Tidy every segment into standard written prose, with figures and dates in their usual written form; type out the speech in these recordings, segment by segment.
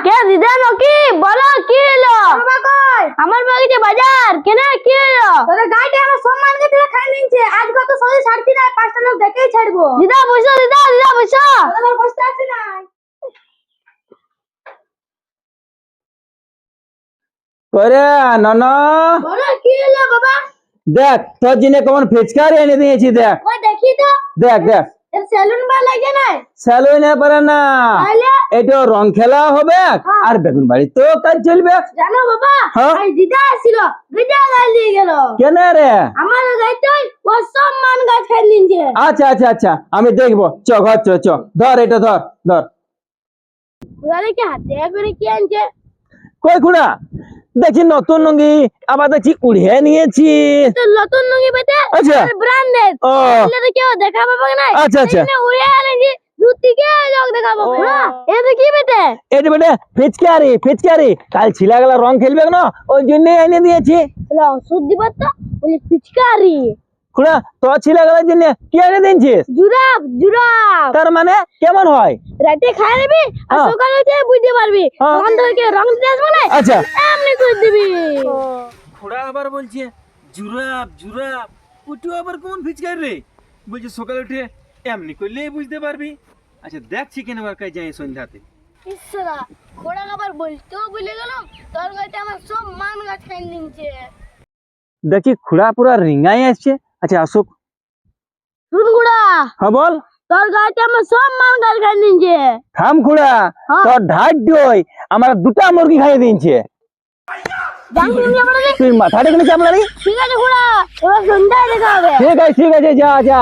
কে দিদা নাকি বলো কি হলো? বাবা কই? আমার বাড়িতে বাজার কেন কি হলো? তোর গাইতে আমার সম্মান কে তুই খাই নিছে। আজ কত সহজে ছাড়তি না, পাঁচটা লোক দেখেই ছাড়বো। দিদা বসো, দিদা বসো। তোর বসতে আসি না। করে ননা বলো কি হলো বাবা? দেখ তোর জন্য কেমন ফিচকারি এনে দিয়েছি। দেখ ওই দেখি তো। দেখ দেখ এর সেলুন বা লাগে না? স্যালুই না পারে না, তাহলে এটা রং খেলা হবে আর বেগুন বাড়ি তো কাজ চলবে। জানো বাবা, হ্যাঁ? এই দিদা আসছিল, গিটা গাল দিয়ে গেল। কেন রে? আমার গাইতে ও সম্মান গাছ খাই নিছে। আচ্ছা আচ্ছা আচ্ছা আমি দেখবো, চ ঘর চ চ ধর এটা ধর ধর। ওরে কি হাতে করে কি আনছে? কই খুড়া দেখি নতুন লুঙ্গি, আবার দেখছি উড়িয়ে নিয়েছি। তো নতুন লুঙ্গি পেতে আচ্ছা। ব্র্যান্ডেড ও তাহলে তো কেউ দেখা পাবে না। আচ্ছা আচ্ছা এখানে উড়ে আনেছি দূর থেকে লোক দেখা পাবে। ও। হ্যাঁ এটা কি পেতে? এটা বেটে ফিচকারি ফিচকারি, কাল ছিলা গেলা রং খেলবে না, ওই জন্যই এনে দিয়েছি। তাহলে ওষুধ দিবা তো বলি পিচকারি। খুড়া তোর ছিলা গেলার জন্য কি এনে দিয়েছিস? জুরাব জুরাব তার মানে কেমন হয়? রাতে খাই নিবি আর হ্যাঁ। সকালে উঠে বুঝতে পারবি। হ্যাঁ। তখন তোকে রং দিতে আসবে না। আচ্ছা এমনি করে দিবি। খুড়া আবার বলছে জুরাব জুরাব, ওটু আবার কোন ফিচকারি রে? বলছে সকালে উঠে এমনি করলেই বুঝতে পারবি। আচ্ছা দেখছি কেন বার কাজ যাই সন্ধ্যাতে। ইসরা ঘোড়া আবার বলতেও ভুলে গেলাম, তোর গাছে আমার সব মান গাছ খাই নিচ্ছে। দেখি খুড়া পুরা রিঙ্গাই আসছে। আচ্ছা আসুক। শুন গুড়া, হ্যাঁ বল। তোর গাছে আমার সব মান গাছ খাই নিচ্ছে। থাম খুড়া, হ্যাঁ। তোর ঢাক দই আমার দুটা মুরগি খাইয়ে দিয়েছে। তুই মাথাটা কিনে চাপলারি। ঠিক আছে ঘোড়া, এবার সন্ধ্যায় দেখা হবে। ঠিক আছে যা যা।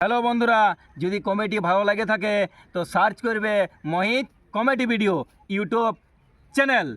হ্যালো বন্ধুরা, যদি কমেডি ভালো লাগে থাকে তো সার্চ করবে মোহিত কমেডি ভিডিও ইউটিউব চ্যানেল।